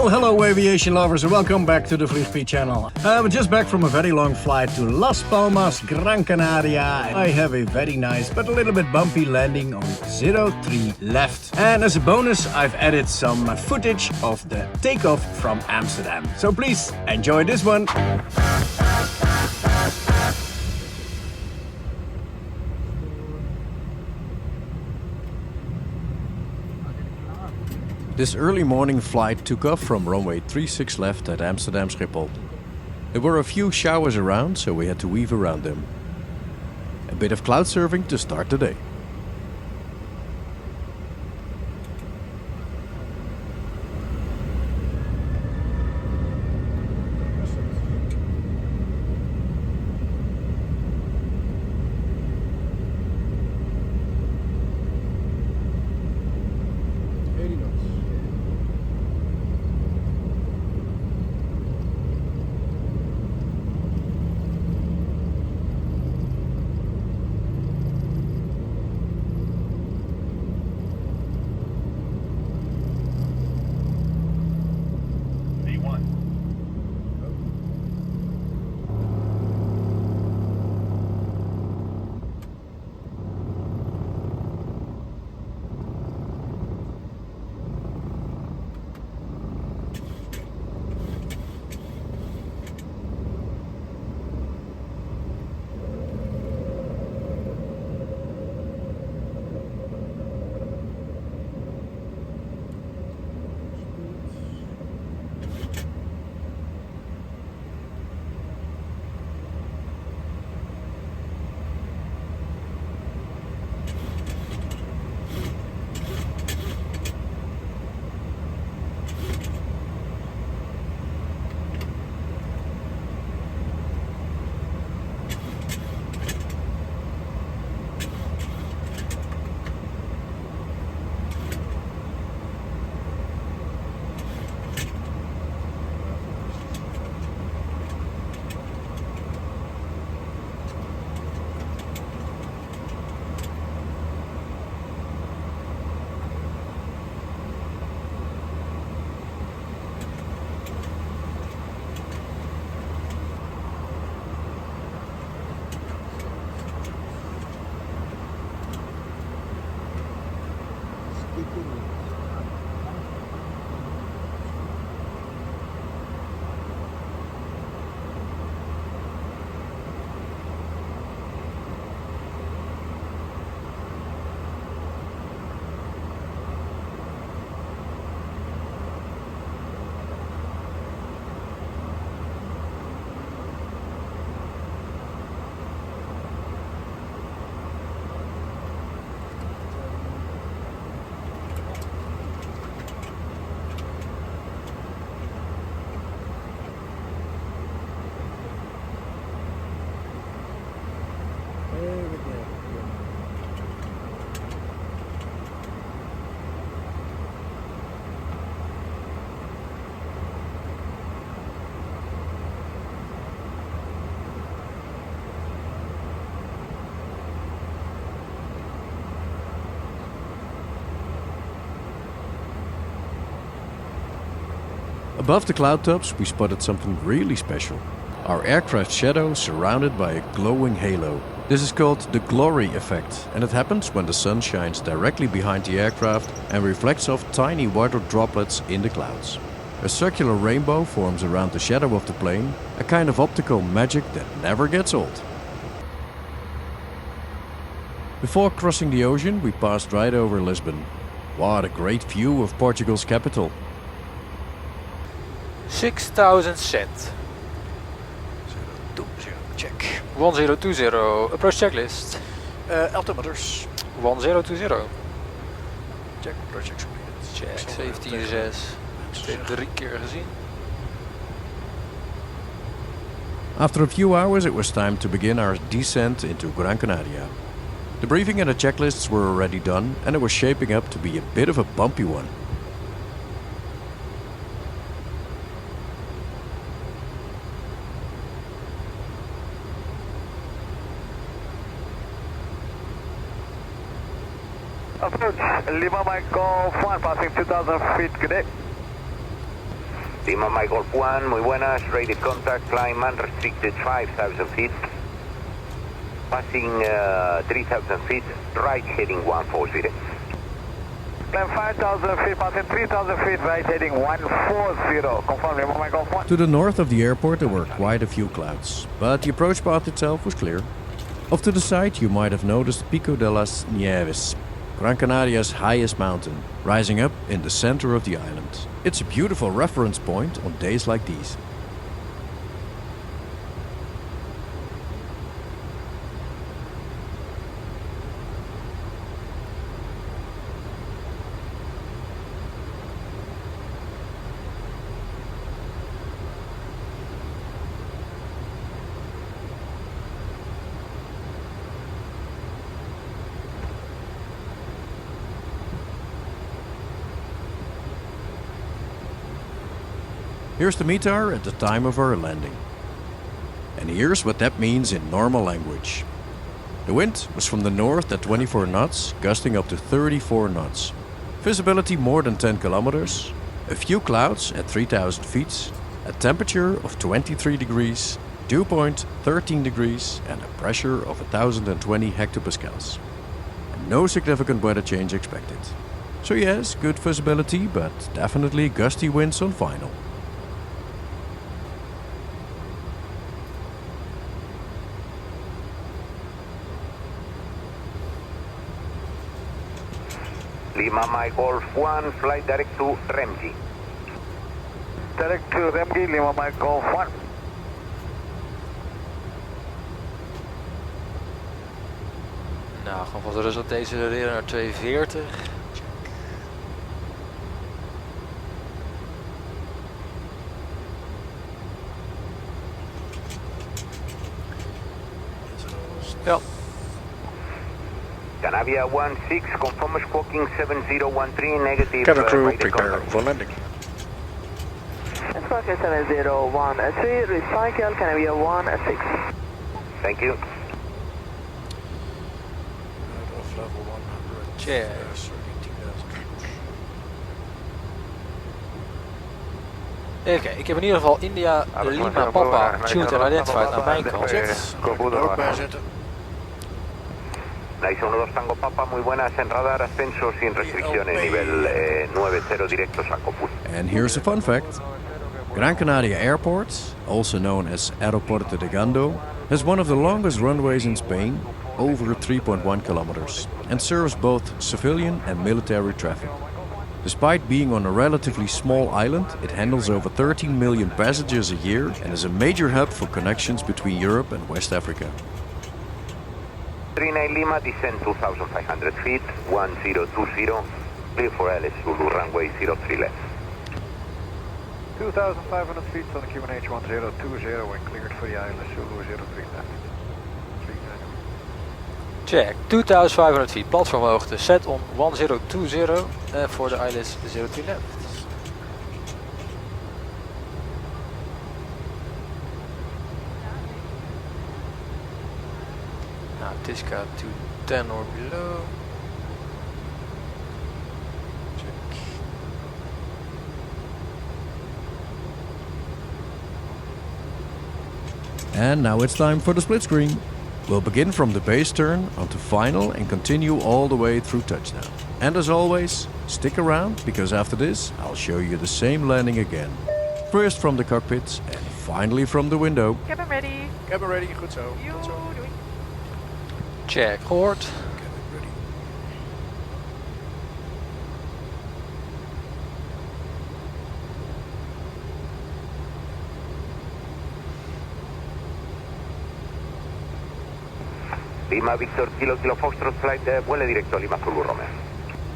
Well, hello aviation lovers and welcome back to the Vliegpiet channel. I'm just back from a very long flight to Las Palmas, Gran Canaria. I have a very nice but a little bit bumpy landing on 03 left. And as a bonus, I've added some footage of the takeoff from Amsterdam. So please enjoy this one. This early morning flight took off from runway 36 left at Amsterdam Schiphol. There were a few showers around, so we had to weave around them. A bit of cloud surfing to start the day. Above the cloud tops, we spotted something really special. Our aircraft shadow surrounded by a glowing halo. This is called the glory effect, and it happens when the sun shines directly behind the aircraft and reflects off tiny water droplets in the clouds. A circular rainbow forms around the shadow of the plane, a kind of optical magic that never gets old. Before crossing the ocean, we passed right over Lisbon. What a great view of Portugal's capital. 6,000 cent. 020, check. 1020, approach checklist. Altimeters. 1020. Check, project completed. Check, 17.6. Dit 3 keer gezien. After a few hours it was time to begin our descent into Gran Canaria. The briefing and the checklists were already done and it was shaping up to be a bit of a bumpy one. Approach, Lima Mike, call flight passing 2000 feet, good day. Lima Mike Golf 1, muy buenas, rated contact, climb unrestricted 5,000 feet. Passing 3,000 feet, right heading 140. Climb 5,000 feet, passing 3,000 feet, right heading 140. Confirm, Lima Mike Golf 1. To the north of the airport there were quite a few clouds, but the approach path itself was clear. Off to the side you might have noticed Pico de las Nieves, Gran Canaria's highest mountain, rising up in the center of the island. It's a beautiful reference point on days like these. Here's the METAR at the time of our landing. And here's what that means in normal language. The wind was from the north at 24 knots, gusting up to 34 knots. Visibility more than 10 kilometers, a few clouds at 3,000 feet, a temperature of 23 degrees, dew point 13 degrees and a pressure of 1020 hectopascals. And no significant weather change expected. So yes, good visibility, but definitely gusty winds on final. Lima Mike Golf 1, flight direct to Remgi. Direct to Remgi, Lima Mike Golf 1. Nou, gewoon van de rust op decelereren naar 240. Ja. Canavia 16, confirm squawking 7013, negative. Cabin crew, rated prepare contact. for landing. Squawk 7013, recycle Canavia 16. Thank you. Out of level 100. Check. 18,000. Even kijken, ik heb in ieder geval India Lima Papa tuned en identified aan mijn kant. Ook bij zitten. Nice 12 Tango Papa, muy buenas en radar, ascenso sin restricciones, nivel 90 directos a Copus. And here's a fun fact. Gran Canaria Airport, also known as Aeropuerto de Gando, has one of the longest runways in Spain, over 3.1 kilometers, and serves both civilian and military traffic. Despite being on a relatively small island, it handles over 13 million passengers a year and is a major hub for connections between Europe and West Africa. 39 Lima, descend 2,500 feet, 1020, clear for LS Zulu, runway 03 left. 2,500 feet on the QNH 1020 and cleared for the island Zulu 03 left. Check, 2500 feet, platformhoogte, set on 1020 voor de ILS 03 left. Now Tisca to 10 or below. Check. And now it's time for the split screen. We'll begin from the base turn onto final and continue all the way through touchdown. And as always, stick around because after this I'll show you the same landing again. First from the cockpit and finally from the window. Cabin ready. Cabin ready, goed zo. You Goed zo. doing? Check, gehoord. Cabin ready. Lima Victor Kilo Kilo Foxtrot flight, vuele directo a Lima Zulu Romeo.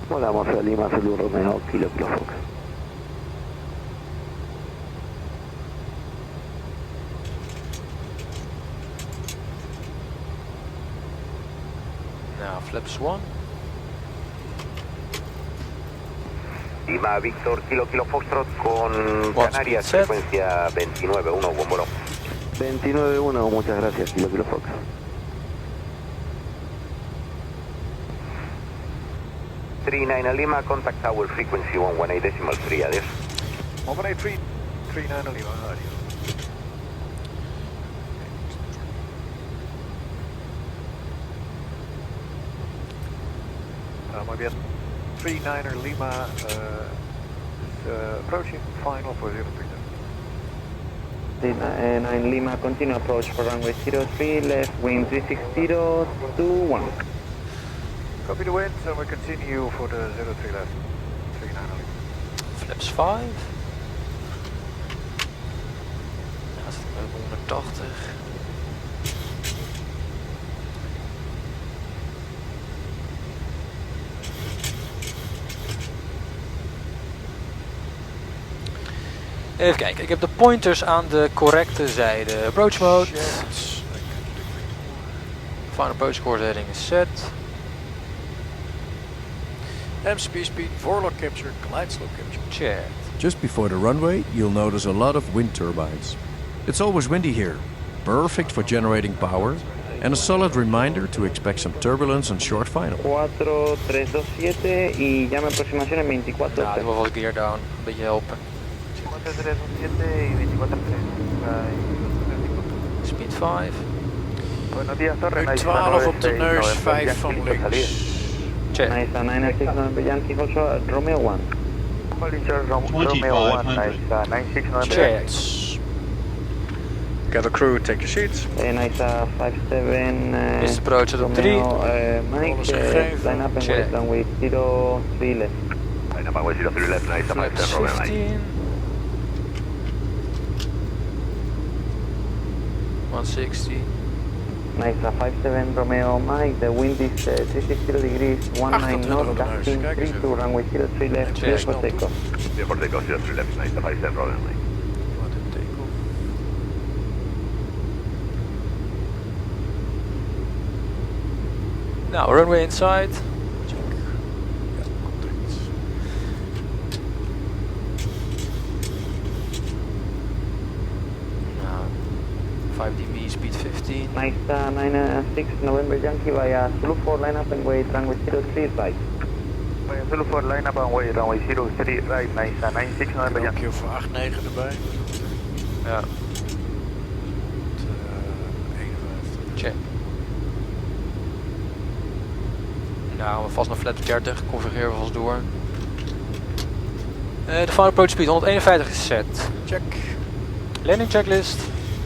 Volamos a Lima Zulu Romeo, Kilo Kilo Fox. Now flaps 1. Lima Victor Kilo Kilo Foxtrot con One Canarias, speed set. frecuencia 29-1, buen vuelo. 29-1, muchas gracias, Kilo Kilo Fox. 39 Lima, contact tower frequency 118.3, adiós. 183. 039 Lima radio. My bad. 39er Lima approaching final for 039. 9 Lima, continue approach for runway 03, left wind 36021. Copy the wind, and we continue for the 03 left. 39er Lima. Flaps 5. Ja, dat zit bij 180. Even kijken, ik heb de pointers aan de correcte zijde. Approach mode. Final approach course heading is set. MSP speed, forelock capture, glide slope capture. Check. Just before the runway, you'll notice a lot of wind turbines. It's always windy here, perfect for generating power, and a solid reminder to expect some turbulence on short final. 4327 y llame aproximación en 24. Nou, doe wel wat gear down, een beetje helpen. 4327 y 24. Speed 5. Buenos días, Torre. Nu 12 op de neus, 5 van links. Check. Nice, 969 Yankee, also Romeo 1. Romeo 1, nice, 969 Check. Gather crew, take your seats. Nice, 57 Is approach op 3. Mike, Alles gegeven. line up and Check. wait runway 03 left. Line up runway 03 left, nice, Flaps 57 Romeo 9. 15. 160. Nice, 57 Romeo Mike, the wind is 360 degrees, 19 knots, gusting 32, runway 03 left, clear for takeoff. Clear for takeoff, 03 left, nice, 57 Romeo 9. What a takeoff. Nou, runway inside. Check. Ja, contact. Nou, 5 dB, speed 15. Nice, 96 November Yankee via Zulu 4, line up and wait, runway 03 right. Via Zulu 4, line up and wait, runway 03 right, nice, 96 November Yankee. Een voor 8-9 erbij. Ja, 51. check. Nou, we vast naar flaps 30, configureren we vast door. De final approach speed 151 is set. Check. Landing checklist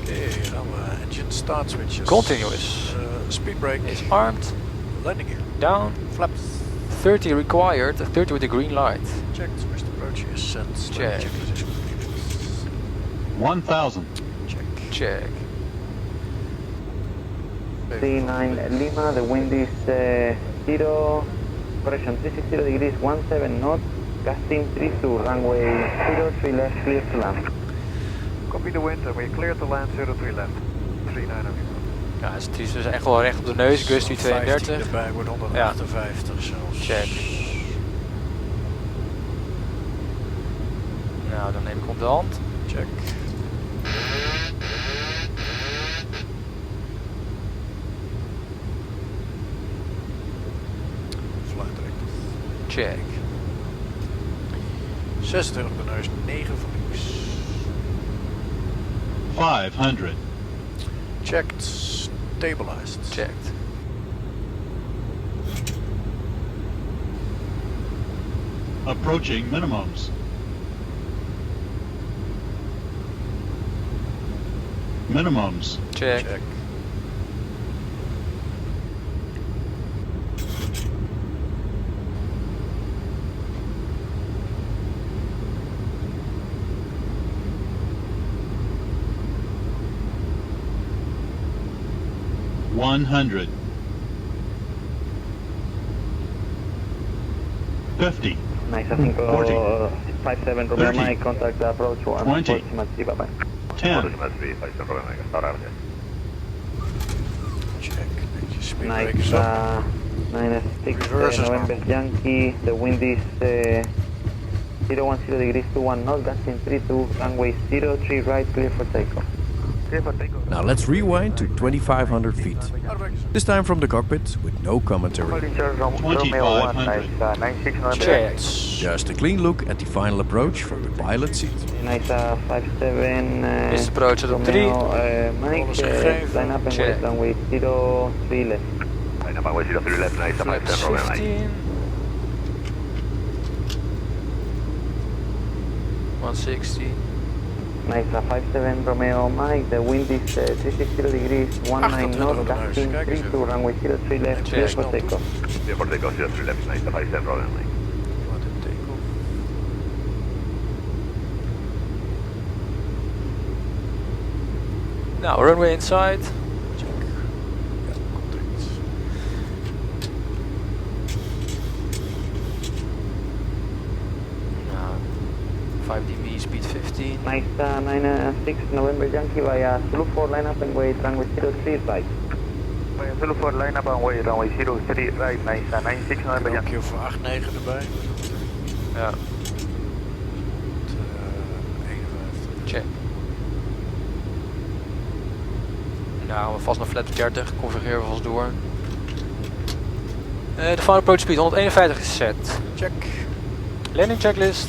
Oké, gaan we engine start switches. Continuous. Speed brake. is armed, Landing gear. down, Flaps. 30 required, 30 with the green light. Checked. First approach is set. Check. Landing checklist is completed. 1000. Check. Check. 39 Lima, the wind is 0, correction 360 degrees, 17 knots, gusting 32, runway 03 left, clear to land. Copy the wind and we clear to land 03 left. 39 Ja, het is dus echt wel recht op de neus, gusty 32. 15 erbij wordt 158 zelfs. Check. Nou, dan neem ik op de hand. Check. Flight direct. Check. 26 op de neus, 9 van links. 500. Checked. Stabilized. Checked. Approaching minimums. Minimums. Check. Check. $100. 50. Nice, I think 57 Romeo 30. Mike, contact approach 1, 20. bye bye. 10. Check. Netjes. Speed Nice, brake is up. 96 Reverse is November Yankee, the wind is 010 degrees, 21 knots, gusting 32, runway 03 right, clear for takeoff. Clear for takeoff. Now let's rewind to 2,500 feet. This time from the cockpit with no commentary. Calling Charles Romeo 1, nice 96 November. Check. Just a clean look at the final approach from the pilot seat. Nice 57. Is approach op 3. Mike, Alles gegeven. line up and Check. wait runway 03 left. Line up runway 03 left, nice, Flight 57 Romeo 9. 15. 160. Nice 57 Romeo Mike, the wind is 360 degrees, 19 knots, gusting 32, runway 03 left, clear for takeoff. Clear for takeoff 03 left, nice, 57 Romeo 9. What a takeoff. Nou, runway inside. Check. Ja, contact. Nou, 5dB, speed 15. Nice 96 November Yankee via Zulu 4, line up and wait, runway 03 right. Zulu 4, line up and wait, runway 03 right, nice 96 November Een Yankee. keer voor 8-9 erbij. Ja, 51. check. Nou, we vast naar flat 30, configureren we vast door. De final approach speed 151 is set. Check. Landing checklist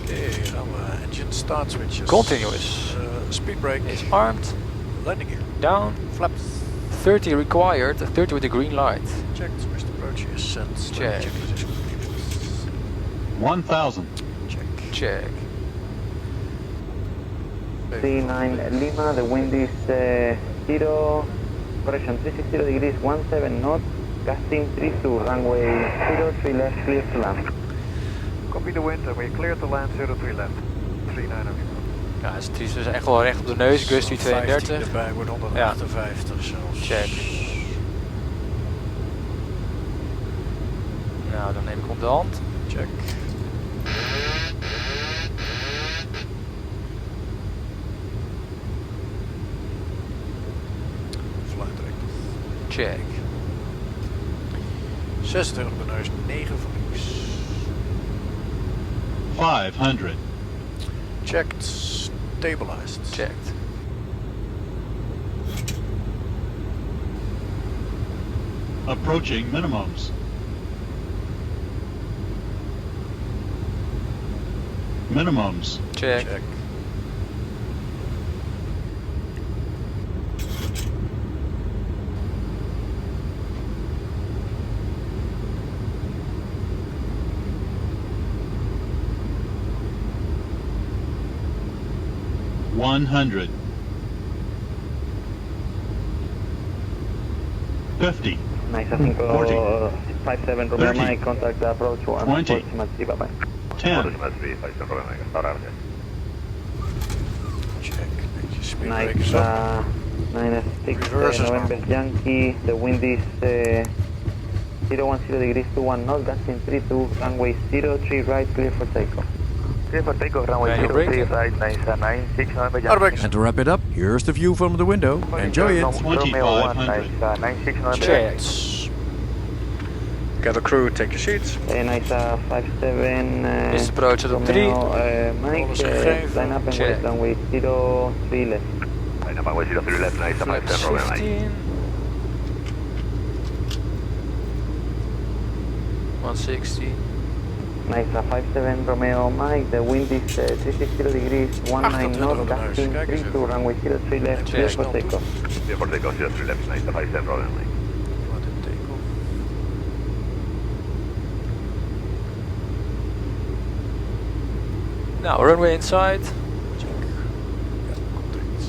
Oké, gaan we engine start switches. continuous. Speed brake. Is armed, Landing gear. down, Flaps. 30 required, 30 with the green light. Checked. Switch approach is set. Check. Checklist is completed. 1,000. Check. Check. 39 Lima, the wind is 0, correction 360 degrees, 17 knots, gusting 32, runway 03 left, clear to land. Copy the wind and we're clear to land 03 left. 39 of you. Ja, het is dus echt wel recht op de neus, gusty 32. 15 erbij wordt 158 zelfs. Check. Nou, dan neem ik op de hand. Check. Flight directive. Check. 26 op de neus, 9 voor links. 500. Checked. Stabilized. Checked. Approaching minimums. Minimums. Check. Check. One 100. 50. Nice, I think 57 Romeo 30. Mike, contact approach 1, 20. bye bye. 10. Check. Beetje speed Nice, brakes op. 96 Reverse is November Yankee, the wind is 010 degrees, 21 knots, gusting 32, runway 03 right, clear for takeoff. Clear for takeoff, runway Manual 03 braking. right, nice 96 November Yankee. Arbex. And to wrap it up, here's the view from the window. Enjoy it. Romeo 1, 2500. nice 96 November Check. Gather crew, take your seats. Nice 57 Is approach op 3. Romeo Mike, Alles gegeven. line up and Check. wait, runway 03 left. Line up runway 03 left, nice, Flight 57 Romeo 9. 15. 160. Nice 57 Romeo Mike, the wind is 360 degrees, 19 knots, op de neus. gusting Kijk eens 32, even. runway 03 left, Check. clear for takeoff. Clear for takeoff 03 left, nice, 57 Romeo 9. Wat een takeoff. Nou, runway inside. Check. Ja, contact.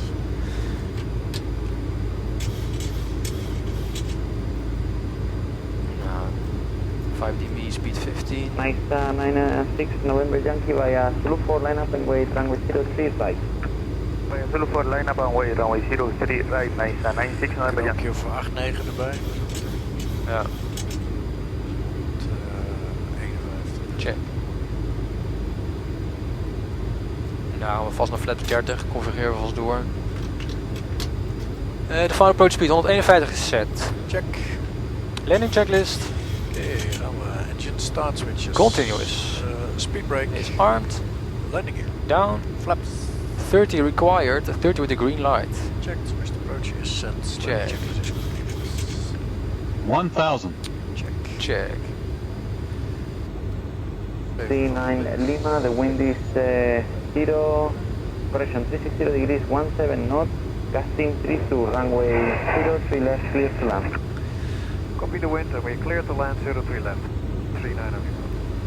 Nou, 5dB, speed 15. Nice 96 November Yankee via Zulu 4, line up and wait, runway 03 right. Zulu 4, line up and wait, runway 03 right, nice 96 November Een Yankee. keer voor 8-9 erbij. Ja, 51. check. Nou, we vast naar flat 30, configureren we vast door. De final approach speed 151 is set. Check. Landing checklist Oké, gaan we engine start switches. continuous. Speed brake. Is armed, Landing gear. down, Flaps. 30 required, 30 with the green light. Check, smashed approach is set. Check. Check position completed. 1000. Check. Check. 39 Lima, the wind is 0, correction 360 degrees 17 knots, gusting 3 to runway 03 left, clear to land. Copy the wind and we clear to land 03 left. 39 of you.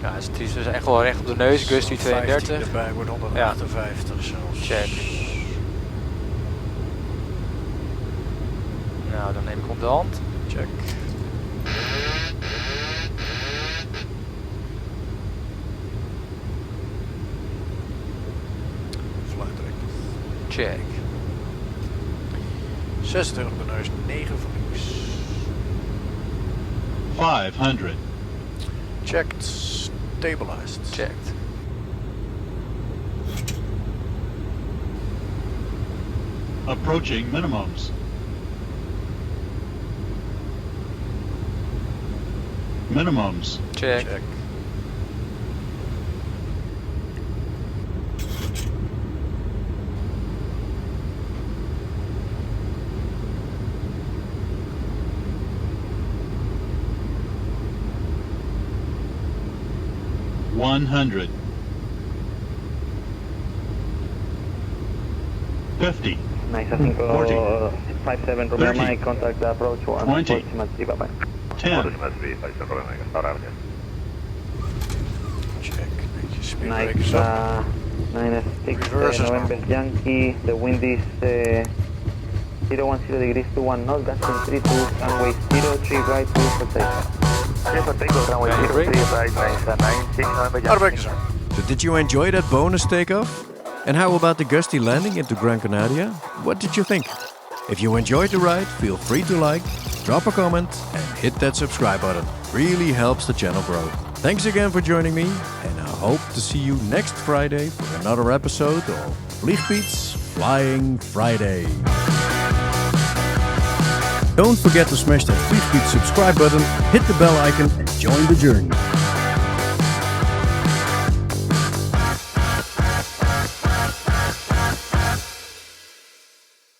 Ja, het is dus echt wel recht op de neus, gusty 32. Erbij wordt 158 zelfs. Check. Nou, dan neem ik op de hand. Check. Flight directive. Check. 26 op de neus, 9 voor links. 500. Checked, stabilized. Checked. Approaching minimums. Minimums. Check. Check. $100. 50. Nice, I think 40. 57 Romeo 30. Mike, contact approach 1, 20. approximately, bye bye. 10. Check. Netjes, speed Nice, breakers up. 9F6 Reverse is November Yankee, the wind is 010 degrees 21 knots, gusting 32, runway 03 right, clear for takeoff. Clear for takeoff, runway Can you 03 break? right, 96 November Out of Yankee. sir. So did you enjoy that bonus takeoff? And how about the gusty landing into Gran Canaria? What did you think? If you enjoyed the ride, feel free to like, drop a comment and hit that subscribe button. Really helps the channel grow. Thanks again for joining me, and I hope to see you next Friday for another episode of Vliegpiet's Flying Friday. Don't forget to smash that Vliegpiet subscribe button, hit the bell icon and join the journey.